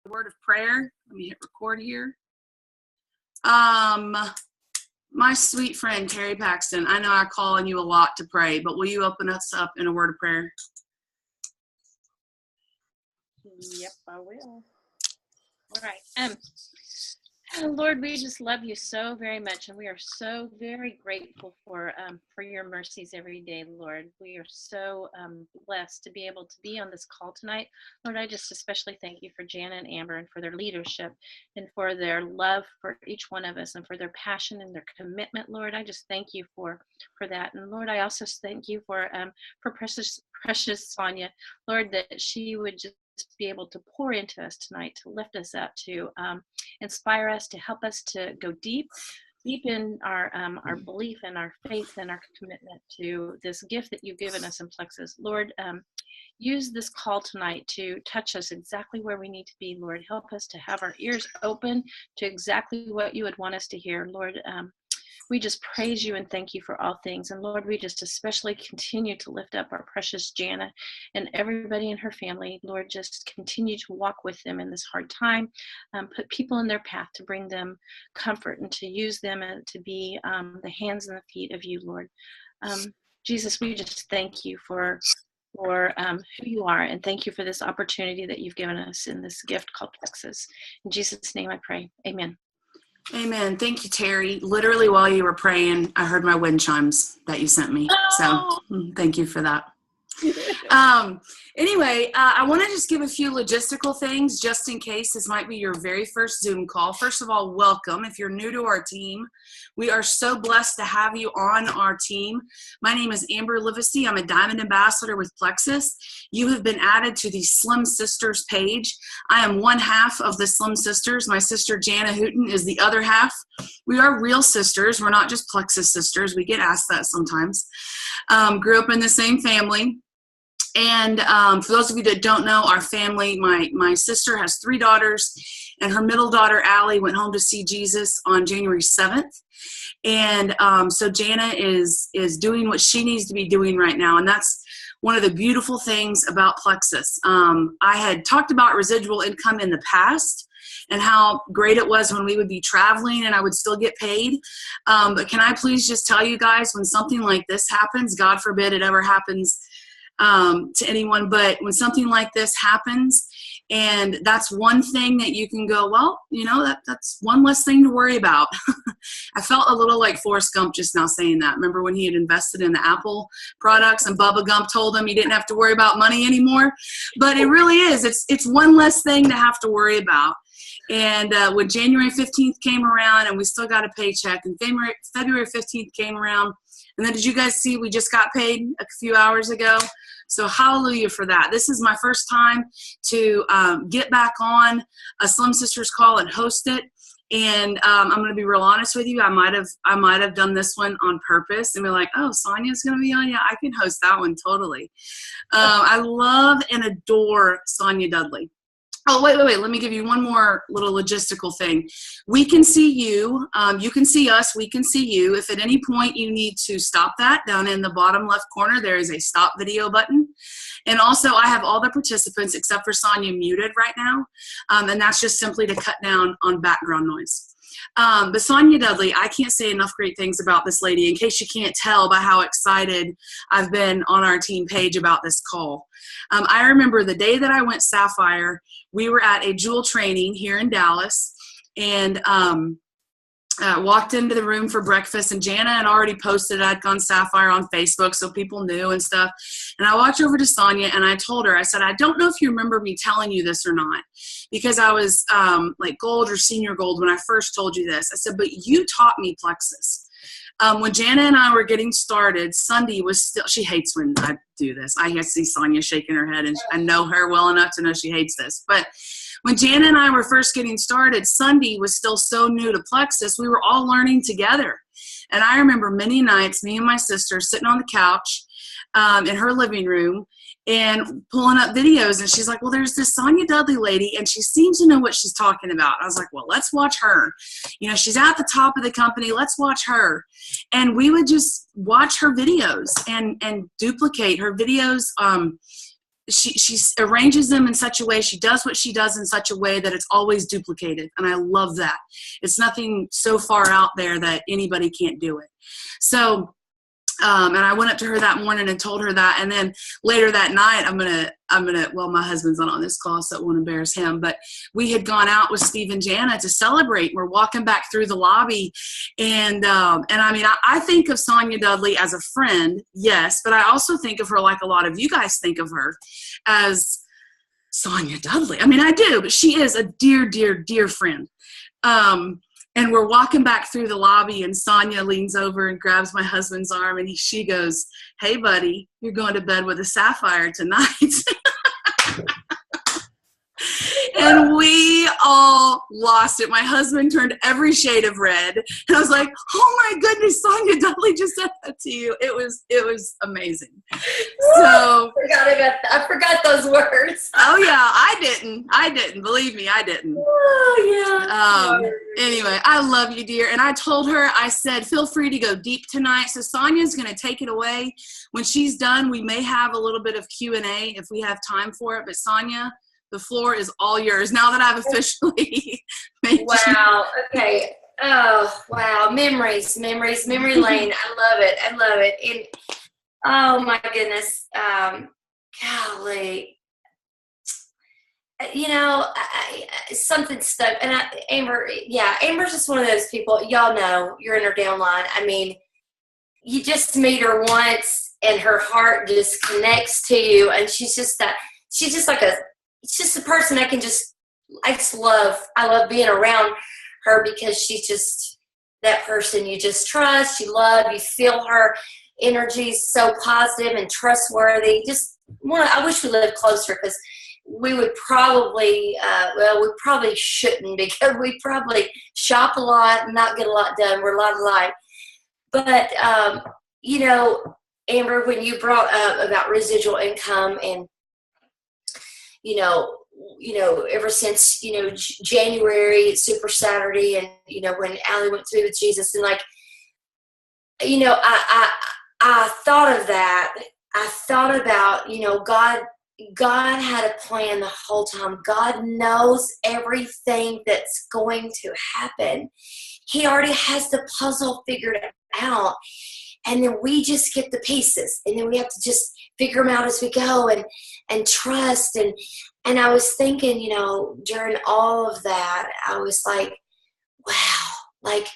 word of prayer. Let me hit record here. My sweet friend, Terry Paxton, I know I call on you a lot to pray, but will you open us up in a word of prayer? Yep, I will. All right. Lord, we just love you so very much, and we are so very grateful for your mercies every day, Lord. We are so blessed to be able to be on this call tonight. Lord, I just especially thank you for Jana and Amber and for their leadership and for their love for each one of us and for their passion and their commitment, Lord. I just thank you for that. And Lord, I also thank you for precious Sonya, Lord, that she would just be able to pour into us tonight, to lift us up, to inspire us, to help us to go deep in our belief and our faith and our commitment to this gift that you've given us in Plexus. Lord, use this call tonight to touch us exactly where we need to be, Lord. Help us to have our ears open to exactly what you would want us to hear, Lord. We just praise you and thank you for all things. And Lord, we just especially continue to lift up our precious Jana and everybody in her family. Lord, just continue to walk with them in this hard time. Put people in their path to bring them comfort and to use them and to be the hands and the feet of you, Lord. Jesus, we just thank you for who you are, and thank you for this opportunity that you've given us in this gift called Plexus. In Jesus' name I pray. Amen. Amen. Thank you, Terry. Literally while you were praying, I heard my wind chimes that you sent me. So thank you for that. Anyway, I want to just give a few logistical things just in case this might be your very first Zoom call. First of all, welcome. If you're new to our team, we are so blessed to have you on our team. My name is Amber Livesey. I'm a Diamond Ambassador with Plexus. You have been added to the Slim Sisters page. I am one half of the Slim Sisters. My sister Jana Hooten is the other half. We are real sisters. We're not just Plexus sisters. We get asked that sometimes. Grew up in the same family. And for those of you that don't know, our family, my sister has 3 daughters, and her middle daughter, Allie, went home to see Jesus on January 7th. And so Jana is doing what she needs to be doing right now, and that's one of the beautiful things about Plexus. I had talked about residual income in the past and how great it was when we would be traveling and I would still get paid. But can I please just tell you guys, when something like this happens, God forbid it ever happens to anyone, but when something like this happens, and that's one thing that you can go, well, you know, that's one less thing to worry about. I felt a little like Forrest Gump just now saying that. Remember when he had invested in the Apple products and Bubba Gump told him he didn't have to worry about money anymore? But it really is. It's one less thing to have to worry about. And when January 15th came around and we still got a paycheck, and February 15th came around, and then did you guys see we just got paid a few hours ago? So hallelujah for that. This is my first time to get back on a Slim Sisters call and host it. And I'm going to be real honest with you. I might have done this one on purpose and be like, oh, Sonya's going to be on. Yeah, I can host that one totally. I love and adore Sonya Dudley. Oh, wait. Let me give you one more little logistical thing. We can see you. You can see us. We can see you. If at any point you need to stop that, down in the bottom left corner, there is a stop video button. And also, I have all the participants except for Sonya muted right now. And that's just simply to cut down on background noise. But Sonya Dudley, I can't say enough great things about this lady, in case you can't tell by how excited I've been on our team page about this call. I remember the day that I went Sapphire, we were at a Jewel training here in Dallas, and walked into the room for breakfast, and Jana had already posted I'd gone Sapphire on Facebook, so people knew and stuff. And I walked over to Sonya and I told her, I said, I don't know if you remember me telling you this or not, because I was like gold or senior gold when I first told you this. I said, but you taught me Plexus. When Jana and I were getting started, Sunday was still, she hates when I do this. I see Sonya shaking her head, and I know her well enough to know she hates this. But when Jana and I were first getting started, Sunday was still so new to Plexus. We were all learning together. And I remember many nights, me and my sister sitting on the couch in her living room and pulling up videos. And she's like, well, there's this Sonya Dudley lady, and she seems to know what she's talking about. I was like, well, let's watch her. You know, she's at the top of the company. Let's watch her. And we would just watch her videos and duplicate her videos. she arranges them in such a way, she does what she does in such a way that it's always duplicated. And I love that. It's nothing so far out there that anybody can't do it. So, and I went up to her that morning and told her that. And then later that night, well, my husband's not on this call, so it won't embarrass him, but we had gone out with Steve and Jana to celebrate. We're walking back through the lobby. And I mean, I think of Sonya Dudley as a friend, yes, but I also think of her like a lot of you guys think of her, as Sonya Dudley. I mean, I do, but she is a dear, dear, dear friend. And we're walking back through the lobby, and Sonya leans over and grabs my husband's arm, and she goes, "Hey, buddy, you're going to bed with a sapphire tonight." And we all lost it. My husband turned every shade of red, and I was like, "Oh my goodness, Sonya Dudley just said that to you." It was amazing. So I forgot those words. Oh yeah, I didn't. Believe me, I didn't. Oh yeah. Anyway, I love you, dear. And I told her, I said, feel free to go deep tonight. So Sonya's going to take it away. When she's done, we may have a little bit of Q&A if we have time for it. But Sonya, the floor is all yours now that I've officially made Wow. Okay. Oh, wow. Memory lane. I love it. And oh my goodness. Golly. You know, something stuck. And Amber's just one of those people, y'all know, you're in her downline. I mean, you just meet her once and her heart just connects to you. And she's just a person I love being around her, because she's just that person you just trust, you love, you feel her energy is so positive and trustworthy. I wish we lived closer, because we would probably, we probably shouldn't, because we probably shop a lot and not get a lot done. We're a lot alike. But, you know, Amber, when you brought up about residual income and, you know, ever since, you know, January, Super Saturday, and, you know, when Allie went through with Jesus, and like, you know, I thought of that. I thought about, you know, God had a plan the whole time. God knows everything that's going to happen. He already has the puzzle figured out. And then we just get the pieces. And then we have to just figure them out as we go and trust. And I was thinking, you know, during all of that, I was like, wow, like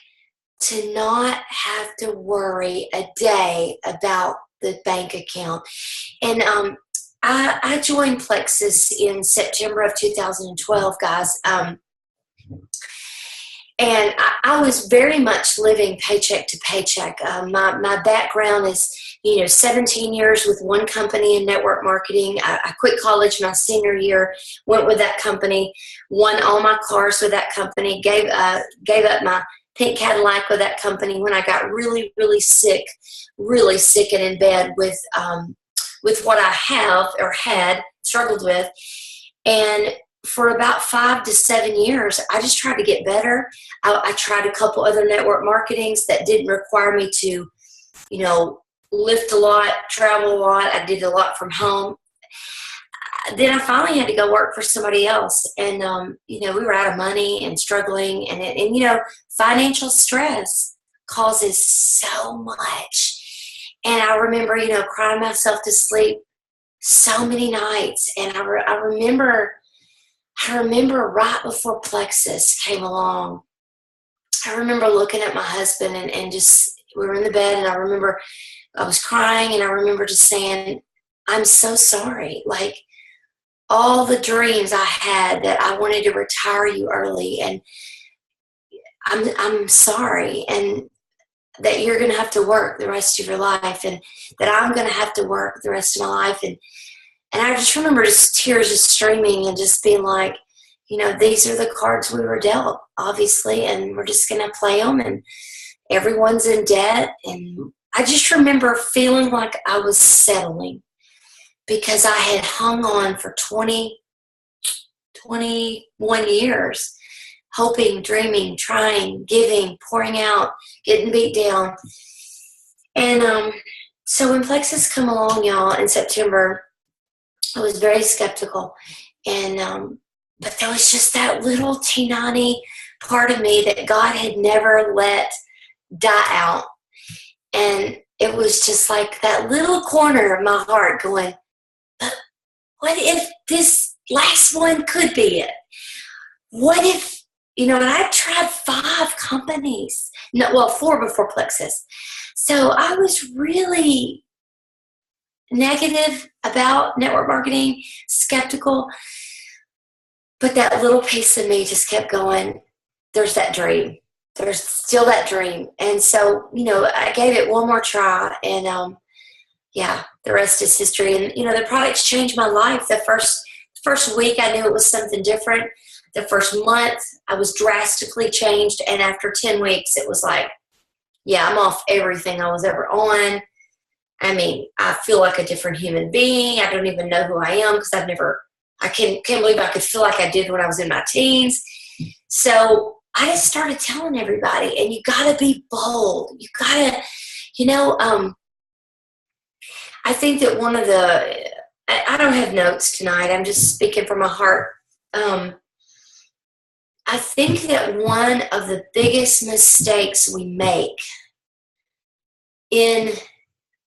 to not have to worry a day about the bank account. And I joined Plexus in September of 2012, guys. And I was very much living paycheck to paycheck. My background is, you know, 17 years with one company in network marketing. I quit college my senior year, went with that company, won all my cars with that company, gave up my pink Cadillac with that company when I got really, really sick and in bed with what I have or had struggled with. And for about 5 to 7 years, I just tried to get better. I tried a couple other network marketings that didn't require me to, you know, lift a lot, travel a lot. I did a lot from home. Then I finally had to go work for somebody else. And, you know, we were out of money and struggling. And you know, financial stress causes so much. And I remember, you know, crying myself to sleep so many nights. And I remember right before Plexus came along, I remember looking at my husband and just, we were in the bed, and I remember I was crying, and I remember just saying, I'm so sorry. Like, all the dreams I had that I wanted to retire you early, and I'm sorry, and that you're going to have to work the rest of your life, and that I'm going to have to work the rest of my life. And I just remember just tears just streaming and just being like, you know, these are the cards we were dealt, obviously, and we're just going to play them, and everyone's in debt. And I just remember feeling like I was settling, because I had hung on for 21 years, hoping, dreaming, trying, giving, pouring out, getting beat down. And so when Plexus come along, y'all, in September, I was very skeptical. And, but there was just that little teeny part of me that God had never let die out. And it was just like that little corner of my heart going, but what if this last one could be it? What if, and I tried 5 companies. No, well, 4 before Plexus. So I was really negative about network marketing, skeptical. But that little piece of me just kept going, there's that dream. There's still that dream. And so, I gave it one more try. And, the rest is history. And, the products changed my life. The first week, I knew it was something different. The first month, I was drastically changed. And after 10 weeks, it was like, I'm off everything I was ever on. I mean, I feel like a different human being. I don't even know who I am because I can't believe I could feel like I did when I was in my teens. So I just started telling everybody, and you got to be bold. You got to, I think that one of I don't have notes tonight. I'm just speaking from my heart. I think that one of the biggest mistakes we make in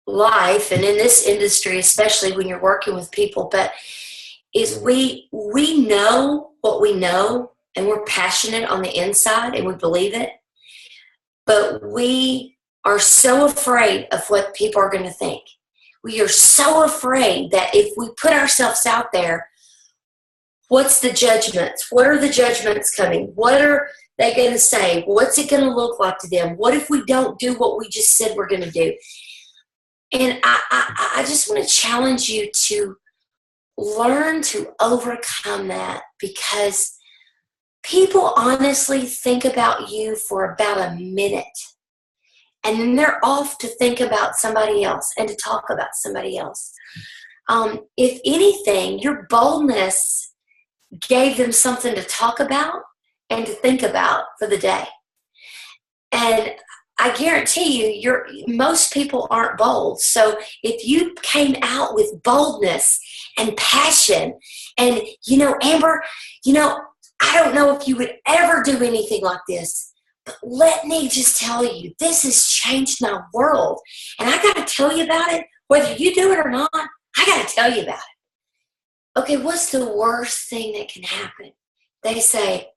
life and in this industry, especially when you're working with people, is we know what we know, and we're passionate on the inside and we believe it, but we are so afraid of what people are going to think. We are so afraid that if we put ourselves out there, what's the judgments? What are the judgments coming? What are they going to say? What's it going to look like to them? What if we don't do what we just said we're going to do? And I just want to challenge you to learn to overcome that, because people honestly think about you for about a minute, and then they're off to think about somebody else and to talk about somebody else. If anything, your boldness gave them something to talk about and to think about for the day. And I guarantee you, most people aren't bold. So if you came out with boldness and passion, and, Amber, I don't know if you would ever do anything like this, but let me just tell you, this has changed my world. And I got to tell you about it, whether you do it or not, I got to tell you about it. Okay, what's the worst thing that can happen? They say,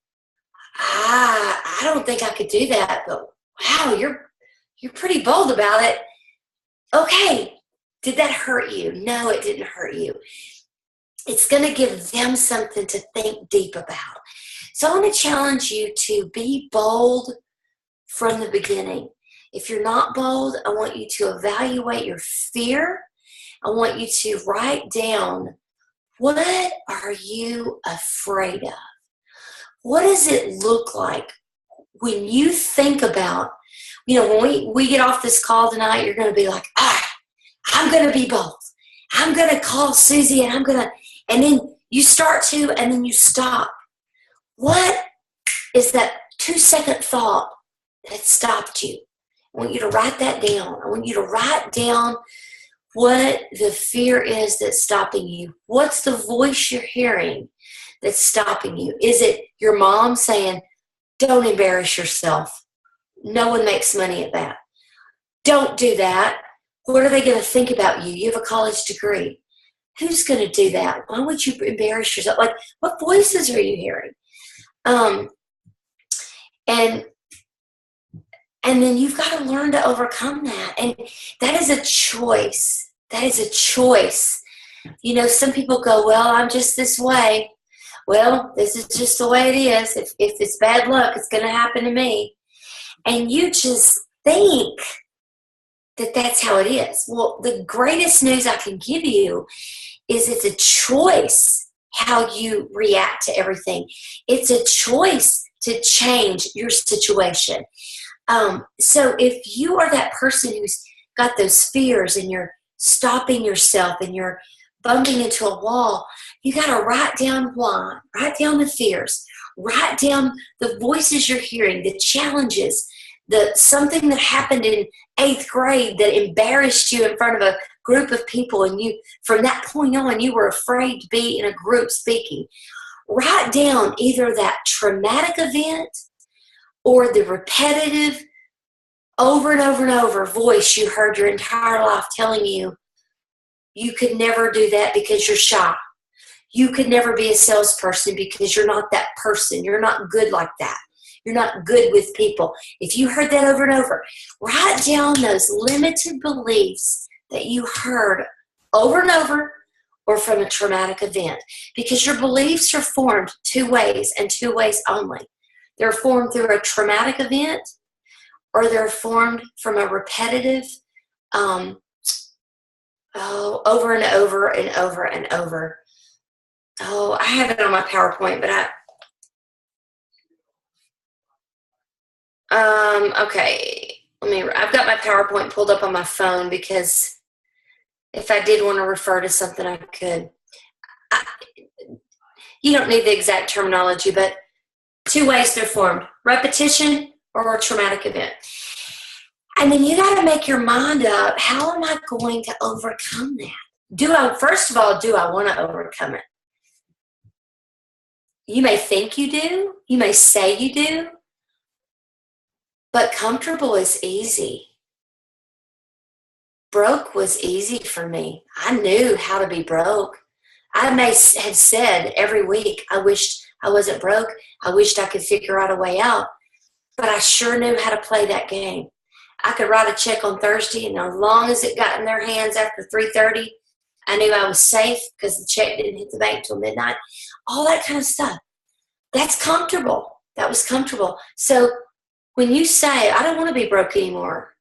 I don't think I could do that, but wow, you're pretty bold about it. Okay, did that hurt you? No, it didn't hurt you. It's going to give them something to think deep about. So I want to challenge you to be bold from the beginning. If you're not bold, I want you to evaluate your fear. I want you to write down, what are you afraid of? What does it look like when you think about, when we get off this call tonight, you're going to be like, I'm going to be bold. I'm going to call Susie, and then you start to, and then you stop. What is that 2-second thought that stopped you? I want you to write that down. I want you to write down what the fear is that's stopping you. What's the voice you're hearing that's stopping you? Is it your mom saying, don't embarrass yourself? No one makes money at that. Don't do that. What are they going to think about you? You have a college degree. Who's going to do that? Why would you embarrass yourself? Like, what voices are you hearing? And then you've got to learn to overcome that. And that is a choice. That is a choice. Some people go, well, I'm just this way. Well, this is just the way it is. If it's bad luck, it's going to happen to me. And you just think that that's how it is. Well, the greatest news I can give you is it's a choice how you react to everything. It's a choice to change your situation. So if you are that person who's got those fears and you're stopping yourself and you're bumping into a wall, you got to write down why, write down the fears, write down the voices you're hearing, the challenges, something that happened in 8th grade that embarrassed you in front of a group of people, and you, from that point on, you were afraid to be in a group speaking. Write down either that traumatic event or the repetitive, over and over and over voice you heard your entire life telling you you could never do that because you're shy. You could never be a salesperson because you're not that person. You're not good like that. You're not good with people. If you heard that over and over, write down those limited beliefs that you heard over and over or from a traumatic event, because your beliefs are formed two ways and two ways only. They're formed through a traumatic event, or they're formed from a repetitive, over and over and over and over. Oh, I have it on my PowerPoint, but okay. I've got my PowerPoint pulled up on my phone because if I did want to refer to something, I could. You don't need the exact terminology, but two ways they're formed: repetition or a traumatic event. And then you got to make your mind up, how am I going to overcome that? First of all, do I want to overcome it? You may think you do. You may say you do. But comfortable is easy. Broke was easy for me. I knew how to be broke. I may have said every week, I wished I wasn't broke. I wished I could figure out a way out. But I sure knew how to play that game. I could write a check on Thursday, and as long as it got in their hands after 3:30, I knew I was safe because the check didn't hit the bank till midnight. All that kind of stuff. That's comfortable. That was comfortable. So when you say, I don't want to be broke anymore,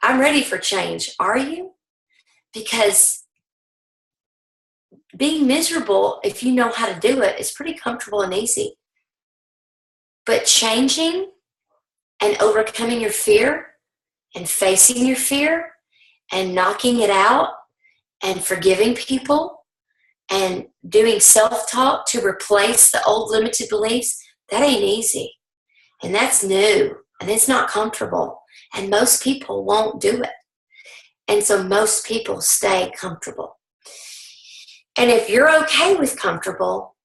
I'm ready for change, are you? Because being miserable, if you know how to do it, is pretty comfortable and easy. But changing and overcoming your fear and facing your fear and knocking it out and forgiving people and doing self-talk to replace the old limited beliefs, that ain't easy. And that's new. And it's not comfortable. And most people won't do it. And so most people stay comfortable. And if you're okay with comfortable,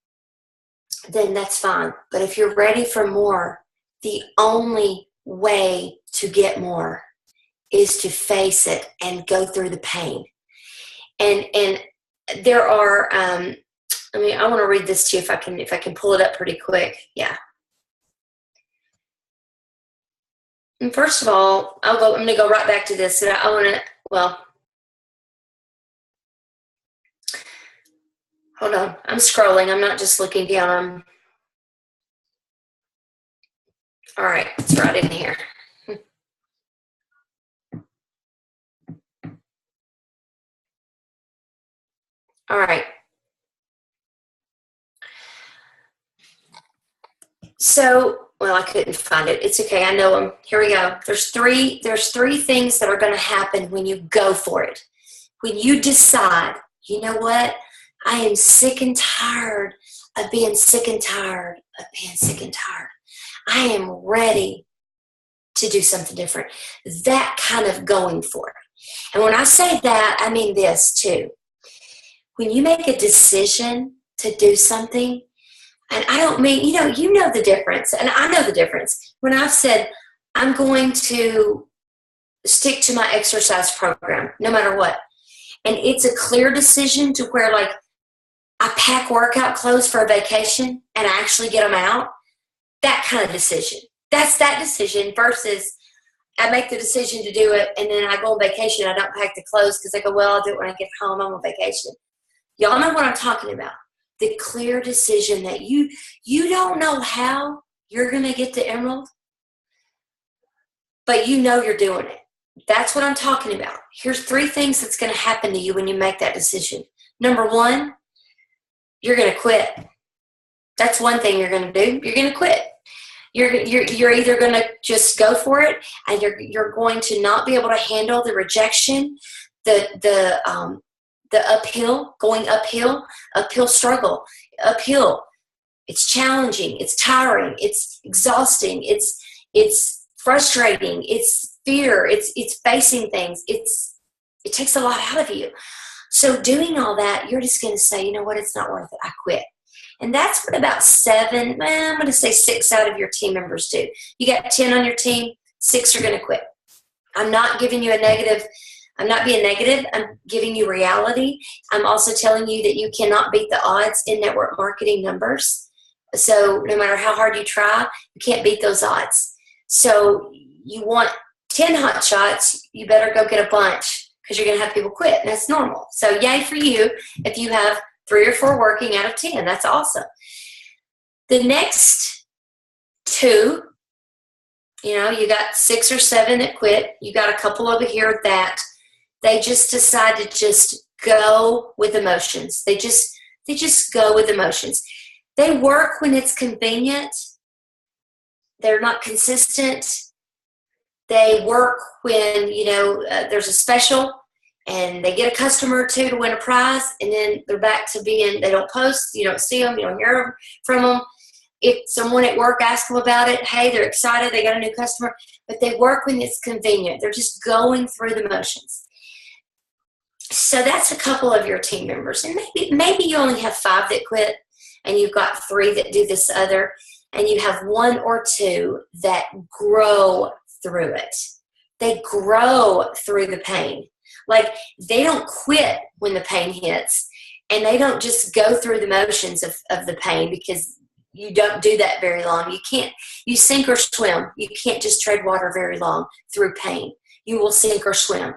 then that's fine. But if you're ready for more, the only way to get more is to face it and go through the pain. And there are, I want to read this to you if I can pull it up pretty quick. Yeah. And first of all, I'm going to go right back to this. And hold on. I'm scrolling. I'm not just looking down. All right. It's right in here. All right. So, I couldn't find it. It's okay. I know them. Here we go. There's three things that are going to happen when you go for it. When you decide, you know what? I am sick and tired of being sick and tired of being sick and tired. I am ready to do something different. That kind of going for it. And when I say that, I mean this too. When you make a decision to do something, and I don't mean, you know the difference, and I know the difference. When I've said, I'm going to stick to my exercise program, no matter what, and it's a clear decision to where, like, I pack workout clothes for a vacation and I actually get them out, that kind of decision. That's that decision versus I make the decision to do it and then I go on vacation and I don't pack the clothes because I go, well, I'll do it when I get home. I'm on vacation. Y'all know what I'm talking about. The clear decision that you don't know how you're going to get to Emerald, but you know you're doing it. That's what I'm talking about. Here's 3 things that's going to happen to you when you make that decision. Number 1, you're going to quit. That's one thing you're going to do. You're going to quit. You're either going to just go for it, and you're going to not be able to handle the rejection, the uphill struggle, uphill. It's challenging. It's tiring. It's exhausting. It's frustrating. It's fear. It's facing things. It's It takes a lot out of you. So doing all that, you're just going to say, you know what, it's not worth it. I quit. And that's what about 7, I'm going to say 6 out of your team members do. You got 10 on your team, 6 are going to quit. I'm not giving you a negative. I'm not being negative. I'm giving you reality. I'm also telling you that you cannot beat the odds in network marketing numbers. So no matter how hard you try, you can't beat those odds. So you want 10 hot shots, you better go get a bunch because you're going to have people quit. And that's normal. So yay for you if you have 3 or 4 working out of 10. That's awesome. The next 2, you got 6 or 7 that quit. You got a couple over here that they just decide to just go with emotions. They just go with emotions. They work when it's convenient. They're not consistent. They work when, there's a special and they get a customer or 2 to win a prize, and then they're back to being, they don't post, you don't see them, you don't hear from them. If someone at work asks them about it, hey, they're excited, they got a new customer, but they work when it's convenient. They're just going through the motions. So that's a couple of your team members. And maybe you only have 5 that quit, and you've got 3 that do this other, and you have 1 or 2 that grow through it. They grow through the pain. Like, they don't quit when the pain hits, and they don't just go through the motions of the pain, because you don't do that very long. You sink or swim. You can't just tread water very long through pain. You will sink or swim.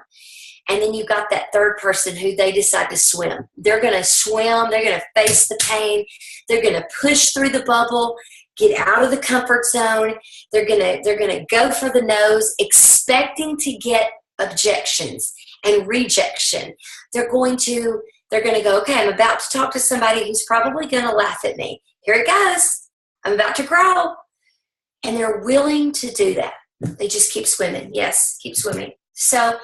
And then you've got that third person who they decide to swim. They're going to swim. They're going to face the pain. They're going to push through the bubble, get out of the comfort zone. They're going to go for the nose, expecting to get objections and rejection. They're going to go, okay, I'm about to talk to somebody who's probably going to laugh at me. Here it goes. I'm about to grow. And they're willing to do that. They just keep swimming. Yes, keep swimming. So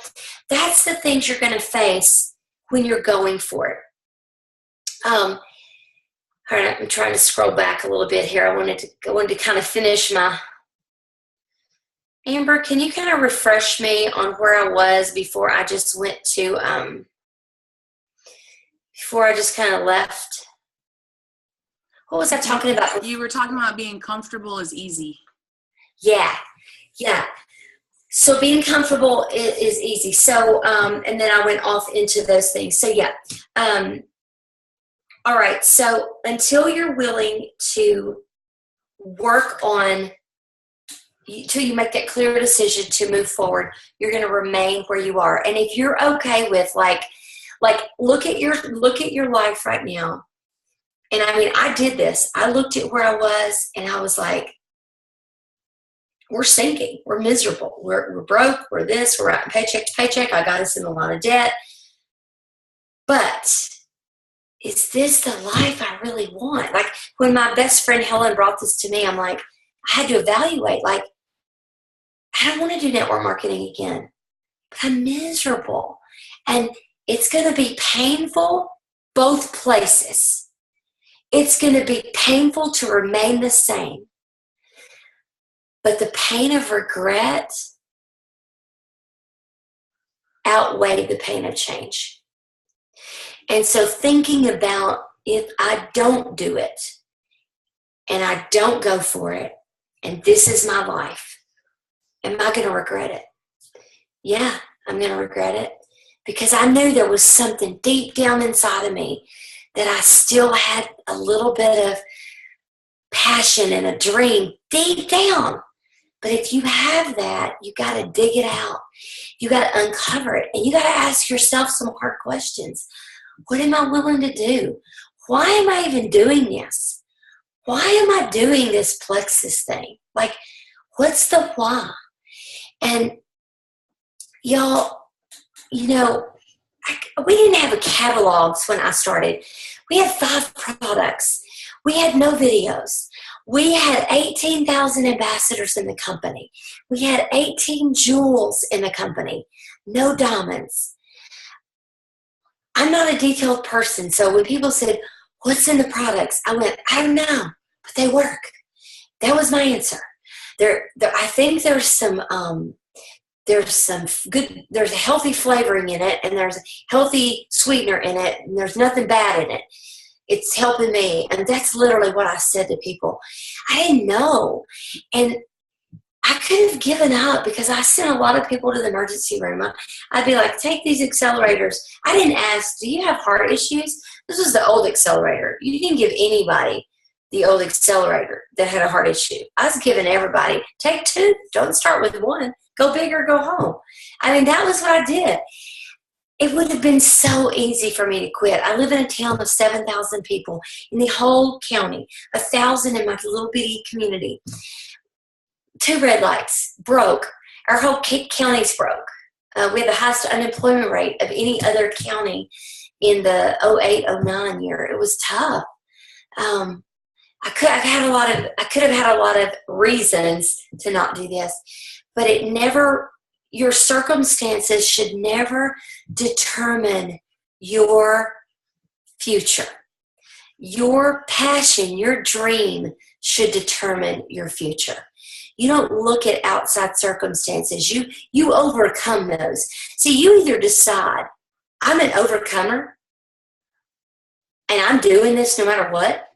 that's the things you're going to face when you're going for it. All right, I'm trying to scroll back a little bit here. I wanted to kind of finish my. Amber, can you kind of refresh me on where I was before I just went to before I just kind of left? What was I talking about? You were talking about being comfortable is easy. Yeah. So being comfortable is easy. So, and then I went off into those things. So yeah. All right. So until you're willing to work on, until you make that clear decision to move forward, you're going to remain where you are. And if you're okay with like look at your life right now. And I mean, I did this. I looked at where I was and I was like, we're sinking. We're miserable. We're broke. We're this. We're out paycheck to paycheck. I got us in a lot of debt. But is this the life I really want? Like, when my best friend Helen brought this to me, I'm like, I had to evaluate. Like, I don't want to do network marketing again, but I'm miserable. And it's going to be painful both places. It's going to be painful to remain the same. But the pain of regret outweighed the pain of change. And so thinking about, if I don't do it and I don't go for it and this is my life, am I going to regret it? Yeah, I'm going to regret it, because I knew there was something deep down inside of me that I still had a little bit of passion and a dream deep down. But if you have that, you got to dig it out. You got to uncover it. And you got to ask yourself some hard questions. What am I willing to do? Why am I even doing this? Why am I doing this plexus thing? Like, what's the why? And y'all, we didn't have catalogs when I started. We had 5 products. We had no videos. We had 18,000 ambassadors in the company. We had 18 jewels in the company. No diamonds. I'm not a detailed person, so when people said, what's in the products? I went, I don't know, but they work. That was my answer. I think there's there's some good, there's a healthy flavoring in it, and there's a healthy sweetener in it, and there's nothing bad in it. It's helping me. And that's literally what I said to people. I didn't know. And I could have given up because I sent a lot of people to the emergency room. I'd be like, take these accelerators. I didn't ask, do you have heart issues? This was the old accelerator. You didn't give anybody the old accelerator that had a heart issue. I was giving everybody, take 2. Don't start with 1. Go big or go home. I mean, that was what I did. It would have been so easy for me to quit. I live in a town of 7,000 people in the whole county, 1,000 in my little bitty community. 2 red lights broke. Our whole county's broke. We had the highest unemployment rate of any other county in the 08-09 year. It was tough. I could have had a lot of reasons to not do this, but your circumstances should never determine your future. Your passion, your dream should determine your future. You don't look at outside circumstances. You overcome those. See, you either decide, I'm an overcomer, and I'm doing this no matter what,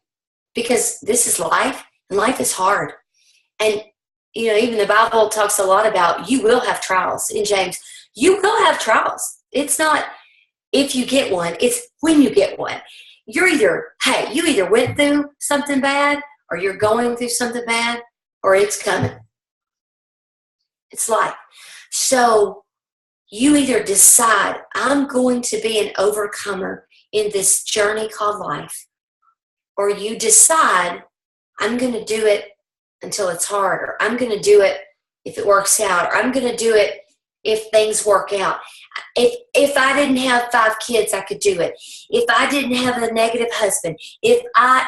because this is life, and life is hard. And, even the Bible talks a lot about you will have trials. In James, you will have trials. It's not if you get one, it's when you get one. You either went through something bad, or you're going through something bad, or it's coming. It's life. So you either decide, I'm going to be an overcomer in this journey called life, or you decide, I'm going to do it until it's hard, or I'm going to do it if it works out, or I'm going to do it if things work out. If I didn't have 5 kids, I could do it. If I didn't have a negative husband, if I,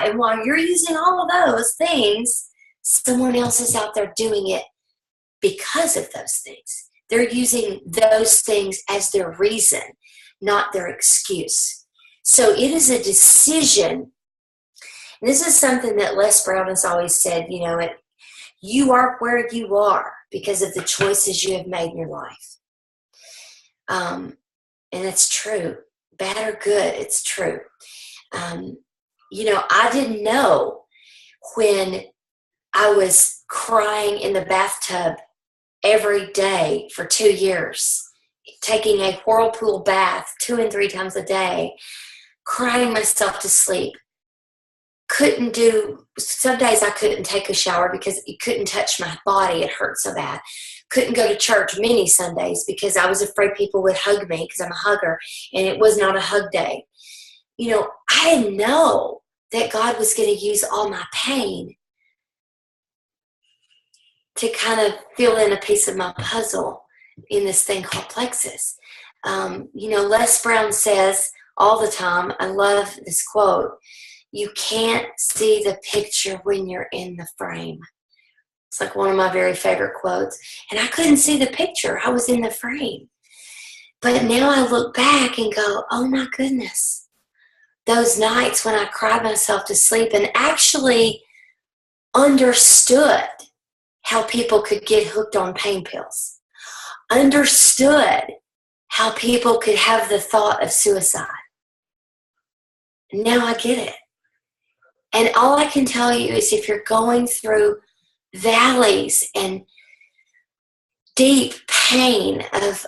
and while you're using all of those things, someone else is out there doing it because of those things. They're using those things as their reason, not their excuse. So it is a decision. And this is something that Les Brown has always said, you are where you are because of the choices you have made in your life. And it's true. Bad or good, it's true. I didn't know when I was crying in the bathtub every day for 2 years, taking a whirlpool bath 2 and 3 times a day, crying myself to sleep. Some days I couldn't take a shower because it couldn't touch my body. It hurt so bad. Couldn't go to church many Sundays because I was afraid people would hug me because I'm a hugger, and it was not a hug day. I didn't know that God was going to use all my pain to kind of fill in a piece of my puzzle in this thing called plexus. Les Brown says all the time, I love this quote, you can't see the picture when you're in the frame. It's like one of my very favorite quotes. And I couldn't see the picture. I was in the frame. But now I look back and go, oh my goodness. Those nights when I cried myself to sleep and actually understood how people could get hooked on pain pills. Understood how people could have the thought of suicide. Now I get it. And all I can tell you is if you're going through valleys and deep pain of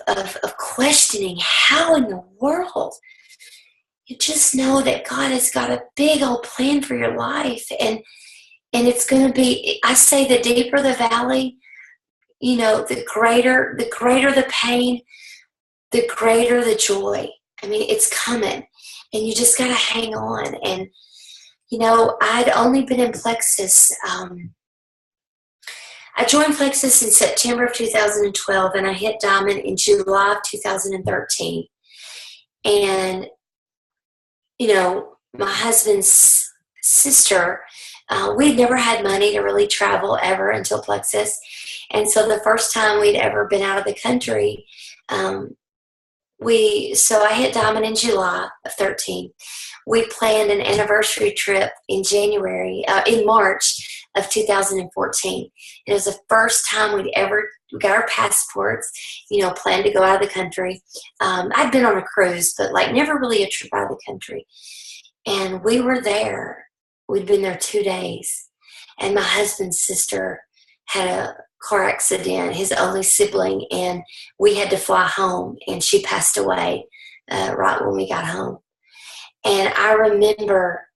questioning how in the world, you just know that God has got a big old plan for your life. And it's going to be, I say the deeper the valley, the greater the pain, the greater the joy. I mean, it's coming. And you just got to hang on. And I'd only been in Plexus. I joined Plexus in September of 2012, and I hit Diamond in July of 2013. And, my husband's sister, we'd never had money to really travel ever until Plexus. And so the first time we'd ever been out of the country, so I hit Diamond in July of 13. We planned an anniversary trip in March of 2014. And it was the first time we got our passports, planned to go out of the country. I'd been on a cruise, but like never really a trip out of the country. And we were there. We'd been there 2 days. And my husband's sister had a car accident, his only sibling, and we had to fly home, and she passed away right when we got home. And I remember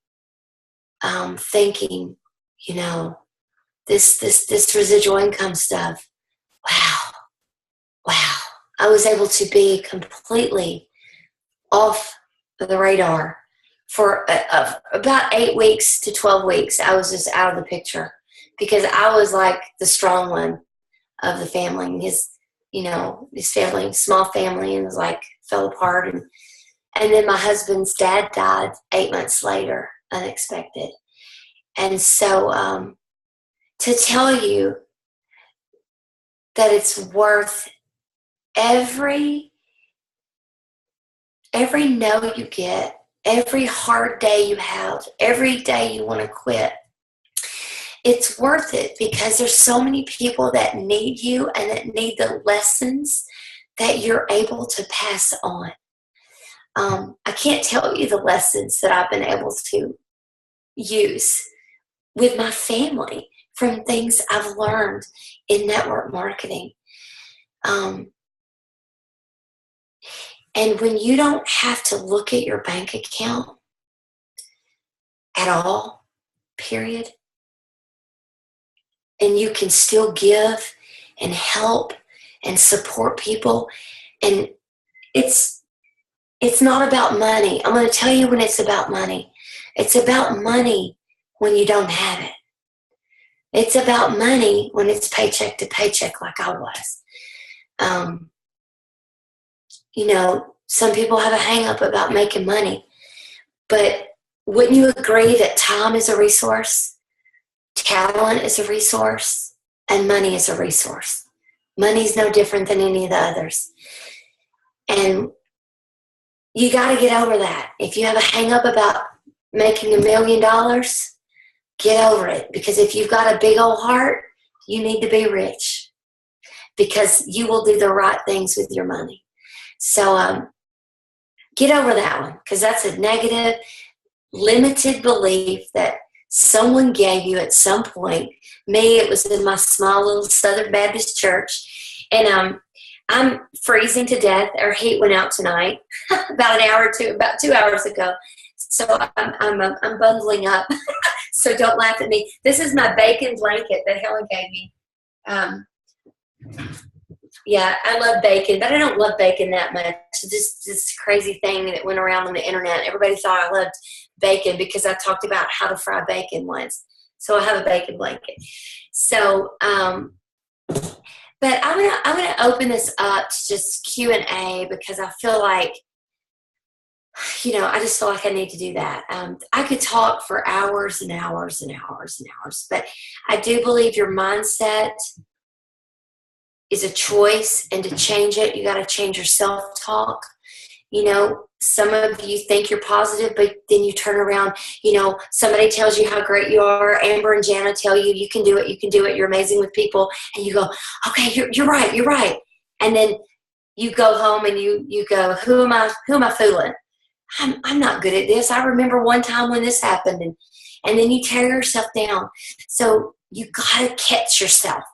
thinking, this residual income stuff, wow. I was able to be completely off the radar for about 8 weeks to 12 weeks. I was just out of the picture because I was like the strong one of the family. And his family, small family, and was like fell apart. And then my husband's dad died 8 months later, unexpected. And so to tell you that it's worth every no you get, every hard day you have, every day you want to quit, it's worth it because there's so many people that need you and that need the lessons that you're able to pass on. I can't tell you the lessons that I've been able to use with my family from things I've learned in network marketing. And when you don't have to look at your bank account at all, period, and you can still give and help and support people, and it's not about money. I'm going to tell you when it's about money. It's about money when you don't have it. It's about money when it's paycheck to paycheck like I was. Some people have a hang up about making money, but wouldn't you agree that time is a resource, talent is a resource, and money is a resource? Money's no different than any of the others. And you got to get over that. If you have a hang up about making $1 million, get over it. Because if you've got a big old heart, you need to be rich because you will do the right things with your money. So get over that one because that's a negative, limited belief that someone gave you at some point. Me, it was in my small little Southern Baptist church. And I'm freezing to death. Our heat went out tonight about 2 hours ago. So I'm bundling up. So don't laugh at me. This is my bacon blanket that Helen gave me. Yeah, I love bacon, but I don't love bacon that much. This crazy thing that went around on the internet. Everybody thought I loved bacon because I talked about how to fry bacon once. So I have a bacon blanket. So, but I'm gonna open this up to just Q&A because I feel like, I just feel like I need to do that. I could talk for hours and hours and hours and hours, but I do believe your mindset is a choice, and to change it, you got to change your self-talk. Some of you think you're positive, but then you turn around, somebody tells you how great you are. Amber and Jana tell you, you can do it, you're amazing with people. And you go, okay, you're right. And then you go home and you go, who am I fooling? I'm not good at this. I remember one time when this happened, and then you tear yourself down. So you got to catch yourself.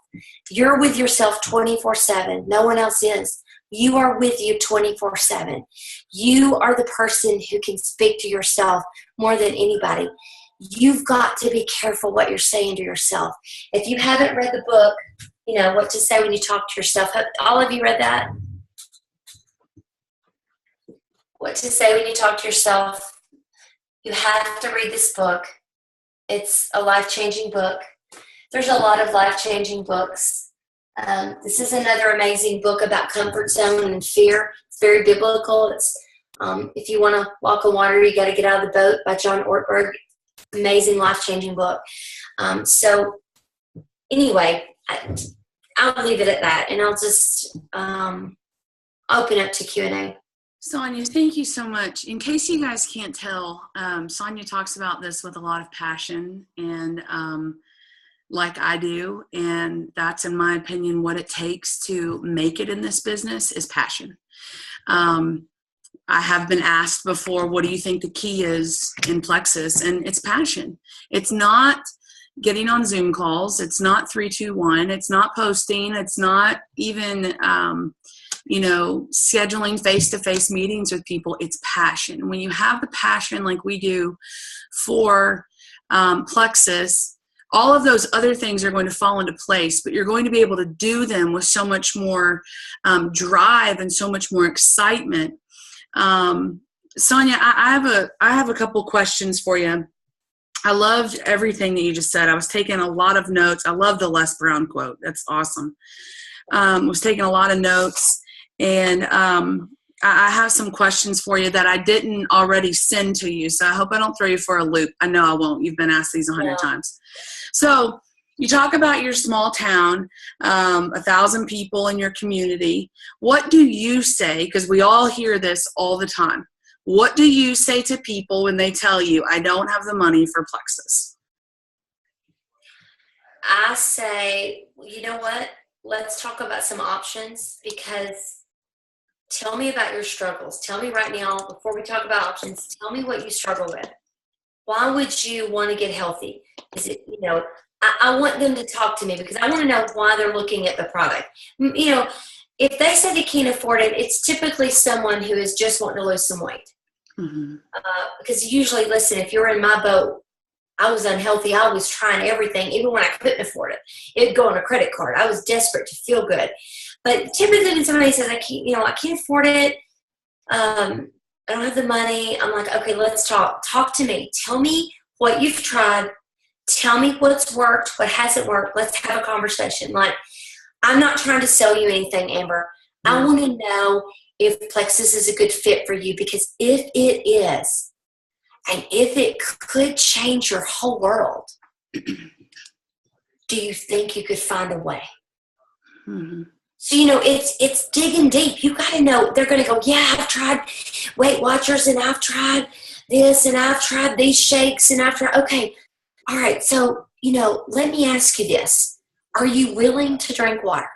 You're with yourself 24/7. No one else is. You are with you 24/7. You are the person who can speak to yourself more than anybody. You've got to be careful what you're saying to yourself. If you haven't read the book, What to Say When You Talk to Yourself, have all of you read that? What to Say When You Talk to Yourself. You have to read this book. It's a life-changing book. There's a lot of life-changing books. This is another amazing book about comfort zone and fear. It's very biblical. It's If You Want to Walk on Water, You Got to Get Out of the Boat by John Ortberg. Amazing, life-changing book. So anyway, I'll leave it at that, and I'll just open up to Q&A. Sonya, thank you so much. In case you guys can't tell, Sonya talks about this with a lot of passion, and like I do, and that's, in my opinion, what it takes to make it in this business is passion. I have been asked before, what do you think the key is in Plexus? And it's passion. It's not getting on Zoom calls. It's not 3-2-1. It's not posting. It's not even, scheduling face-to-face meetings with people. It's passion. When you have the passion like we do for Plexus, all of those other things are going to fall into place, but you're going to be able to do them with so much more drive and so much more excitement. Sonya, I have a couple questions for you. I loved everything that you just said. I was taking a lot of notes. I love the Les Brown quote. That's awesome. Was taking a lot of notes, and I have some questions for you that I didn't already send to you, so I hope I don't throw you for a loop. I know I won't. You've been asked these 100 times. So you talk about your small town, 1,000 people in your community. What do you say, because we all hear this all the time, what do you say to people when they tell you, I don't have the money for Plexus? I say, you know what? Let's talk about some options, because tell me about your struggles. Tell me right now, before we talk about options, tell me what you struggle with. Why would you want to get healthy? Is it, I want them to talk to me because I want to know why they're looking at the product. If they say they can't afford it, it's typically someone who is just wanting to lose some weight. Mm-hmm. Because usually, listen, if you're in my boat, I was unhealthy. I was trying everything, even when I couldn't afford it. It'd go on a credit card. I was desperate to feel good. But typically when somebody says, I can't afford it, I don't have the money, I'm like, okay, let's talk. Talk to me. Tell me what you've tried. Tell me what's worked, what hasn't worked. Let's have a conversation. Like, I'm not trying to sell you anything, Amber. I want to know if Plexus is a good fit for you, because if it is, and if it could change your whole world, do you think you could find a way? Mm-hmm. So, it's digging deep. You got to know. They're going to go, yeah, I've tried Weight Watchers, and I've tried this, and I've tried these shakes, and I've tried, okay. All right, so, let me ask you this. Are you willing to drink water?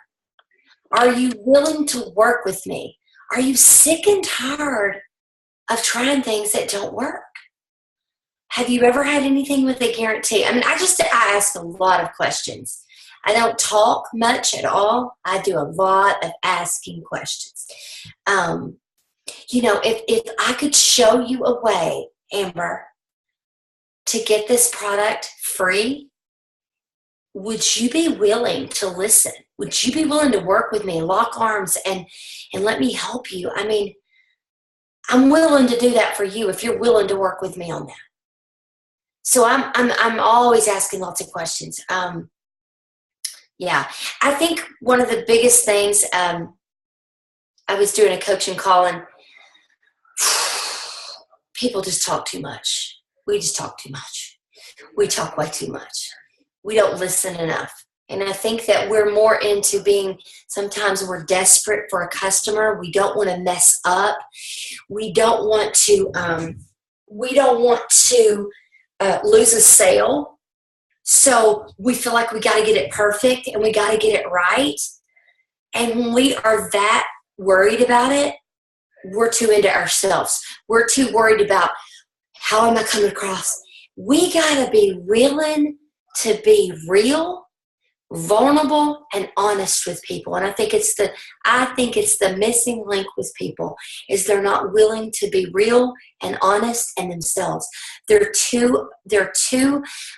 Are you willing to work with me? Are you sick and tired of trying things that don't work? Have you ever had anything with a guarantee? I mean, I ask a lot of questions. I don't talk much at all. I do a lot of asking questions. If I could show you a way, Amber, to get this product free, would you be willing to listen? Would you be willing to work with me, lock arms, and let me help you? I mean, I'm willing to do that for you if you're willing to work with me on that. So I'm always asking lots of questions. I think one of the biggest things, I was doing a coaching call, and people just talk too much. We just talk too much. We talk way too much. We don't listen enough. And I think that we're more into sometimes we're desperate for a customer. We don't want to mess up. We don't want to lose a sale. So we feel like we got to get it perfect and we got to get it right. And when we are that worried about it, we're too into ourselves. We're too worried about how am I coming across. We got to be willing to be real, vulnerable, and honest with people. And I think it's the missing link with people is they're not willing to be real and honest and themselves. They're too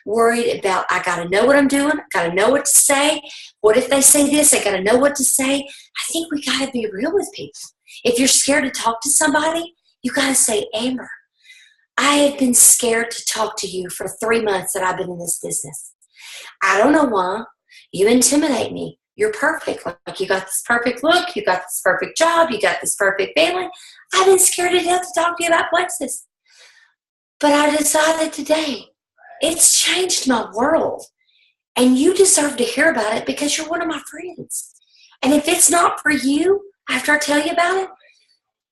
worried about, I got to know what I'm doing. I got to know what to say. What if they say this? I got to know what to say. I think we got to be real with people. If you're scared to talk to somebody, you got to say, Amber, I have been scared to talk to you for 3 months that I've been in this business. I don't know why. You intimidate me. You're perfect. Like you got this perfect look. You got this perfect job. You got this perfect family. I've been scared to death to talk to you about Plexus. But I decided today, it's changed my world. And you deserve to hear about it because you're one of my friends. And if it's not for you, after I tell you about it,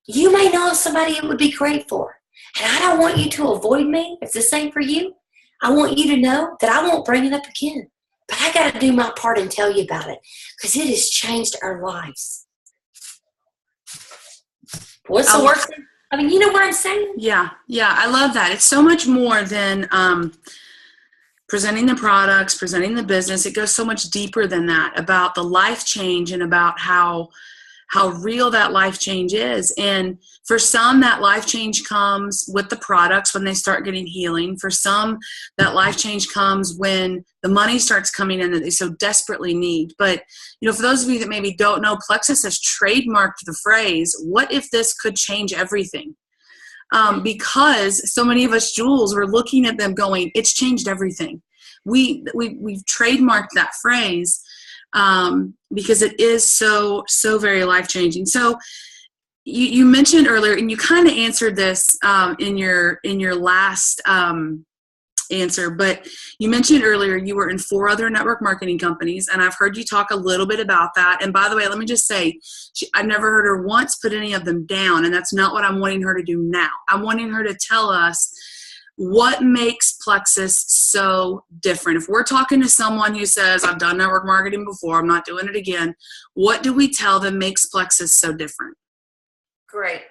you may know somebody it would be great for. And I don't want you to avoid me if this ain't for you. I want you to know that I won't bring it up again. but I got to do my part and tell you about it because it has changed our lives. What's the worst thing? I mean, you know what I'm saying? Yeah, I love that. It's so much more than presenting the products, presenting the business. It goes so much deeper than that, about the life change and about how real that life change is. And for some, that life change comes with the products when they start getting healing. For some, that life change comes when the money starts coming in that they so desperately need. But, for those of you that maybe don't know, Plexus has trademarked the phrase, what if this could change everything? Because so many of us Jules were looking at them going, it's changed everything. We've trademarked that phrase because it is so very life-changing. So you mentioned earlier, and you kind of answered this in your last answer, but you mentioned earlier you were in 4 other network marketing companies, and I've heard you talk a little bit about that. And by the way, let me just say, I've never heard her once put any of them down, and that's not what I'm wanting her to do now. I'm wanting her to tell us what makes Plexus so different. If we're talking to someone who says, I've done network marketing before, I'm not doing it again, what do we tell them makes Plexus so different? Great.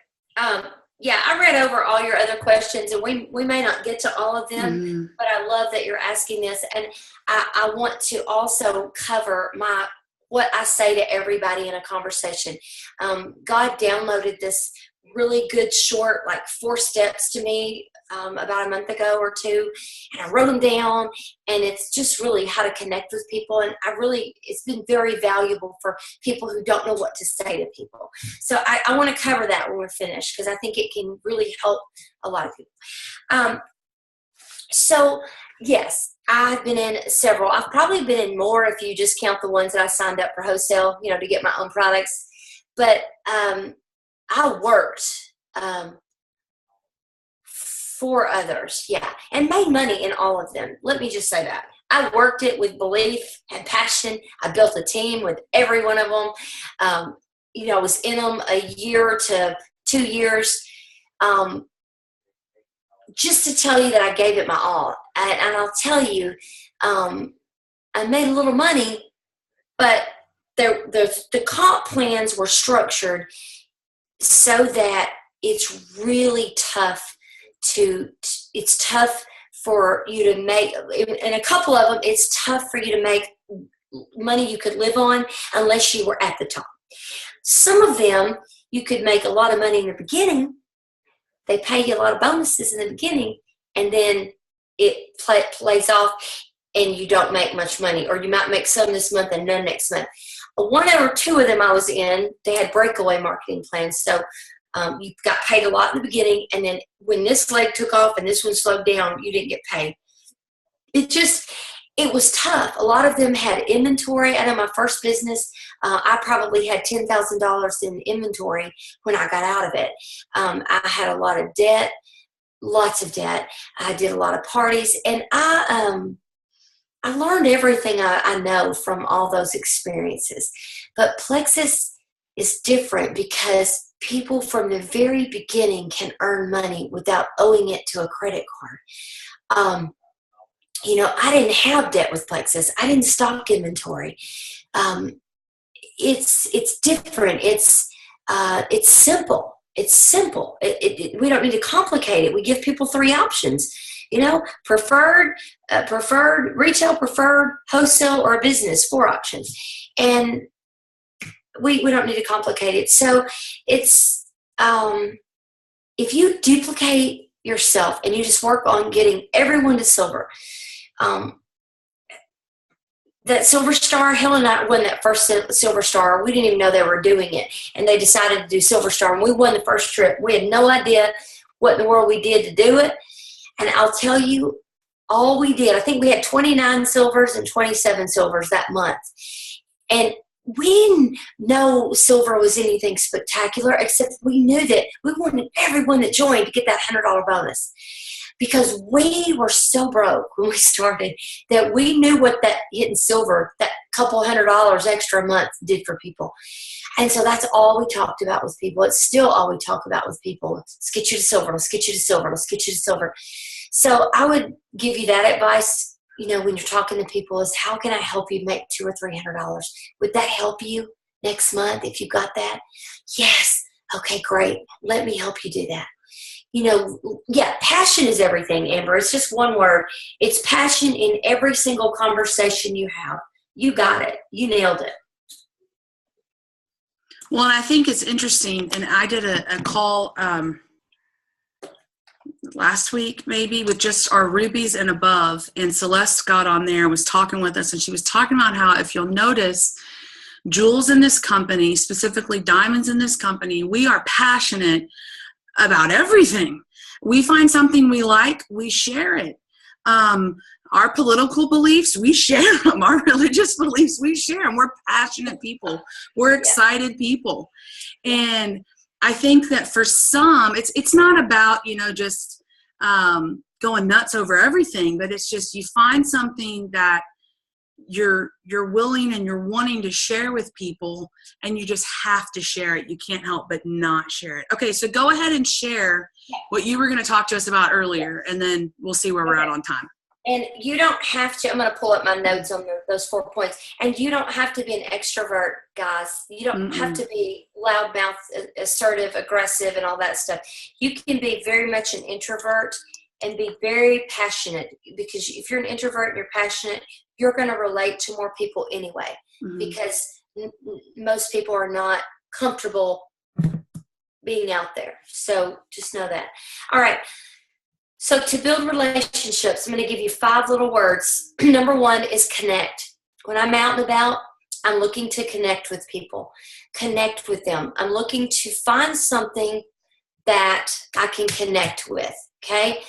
Yeah, I read over all your other questions, and we may not get to all of them, but I love that you're asking this. And I want to also cover what I say to everybody in a conversation. God downloaded this really good short, 4 steps to me about a month ago or 2, and I wrote them down, and it's just really how to connect with people. And it's been very valuable for people who don't know what to say to people. So I want to cover that when we're finished, because I think it can really help a lot of people. So yes, I've been in several. I've probably been in more if you just count the ones that I signed up for wholesale, to get my own products. But I worked for others, and made money in all of them. Let me just say that. I worked it with belief and passion. I built a team with every one of them. I was in them a year to 2 years. Just to tell you that I gave it my all. And I'll tell you, I made a little money, but the comp plans were structured so that it's really tough it's tough for you to make, in a couple of them, it's tough for you to make money you could live on unless you were at the top. Some of them, you could make a lot of money in the beginning. They pay you a lot of bonuses in the beginning, and then it plays off and you don't make much money, or you might make some this month and none next month. 1 or 2 of them I was in, they had breakaway marketing plans. So you got paid a lot in the beginning, and then when this leg took off and this one slowed down, you didn't get paid. It was tough. A lot of them had inventory. I know my first business, I probably had $10,000 in inventory when I got out of it. I had a lot of debt, lots of debt. I did a lot of parties, and I learned everything I know from all those experiences. But Plexus is different because people from the very beginning can earn money without owing it to a credit card. I didn't have debt with Plexus. I didn't stock inventory. It's different. It's simple. It's simple. We don't need to complicate it. We give people 3 options. Preferred, retail, preferred, wholesale, or a business, 4 options. And we don't need to complicate it. So it's, if you duplicate yourself and you just work on getting everyone to silver, that Silver Star, Helen and I won that first Silver Star. We didn't even know they were doing it. And they decided to do Silver Star, and we won the first trip. We had no idea what in the world we did to do it. And I'll tell you, all we did, I think we had 29 silvers and 27 silvers that month. And we didn't know silver was anything spectacular, except we knew that we wanted everyone that joined to get that $100 bonus. Because we were so broke when we started that we knew what that hitting silver, that couple $100 extra a month, did for people. And so that's all we talked about with people. It's still all we talk about with people. Let's get you to silver. Let's get you to silver. Let's get you to silver. So I would give you that advice. when you're talking to people is, how can I help you make $200 or $300? Would that help you next month if you got that? Yes. Okay, great. Let me help you do that. Yeah, passion is everything, Amber. It's just one word. It's passion in every single conversation you have. You got it. You nailed it. Well, and I think it's interesting, and I did a call last week maybe with just our rubies and above, and Celeste got on there and was talking with us, and she was talking about how, if you'll notice, jewels in this company, specifically diamonds in this company, we are passionate about everything. We find something we like, we share it. Our political beliefs, we share them. Our religious beliefs, we share them. We're passionate people. We're excited people. And I think that for some, it's not about, just going nuts over everything, but it's just, you find something that you're willing and you're wanting to share with people, and you just have to share it. You can't help but not share it. Okay, so go ahead and share what you were going to talk to us about earlier, and then we'll see where we're at on time. And you don't have to, I'm going to pull up my notes on those 4 points. And you don't have to be an extrovert, guys. You don't have to be loudmouth, assertive, aggressive, and all that stuff. You can be very much an introvert and be very passionate, because if you're an introvert and you're passionate, you're going to relate to more people anyway, because most people are not comfortable being out there. So just know that. All right. So to build relationships, I'm going to give you 5 little words. Number 1 is connect. When I'm out and about, I'm looking to connect with people, connect with them. I'm looking to find something that I can connect with, okay?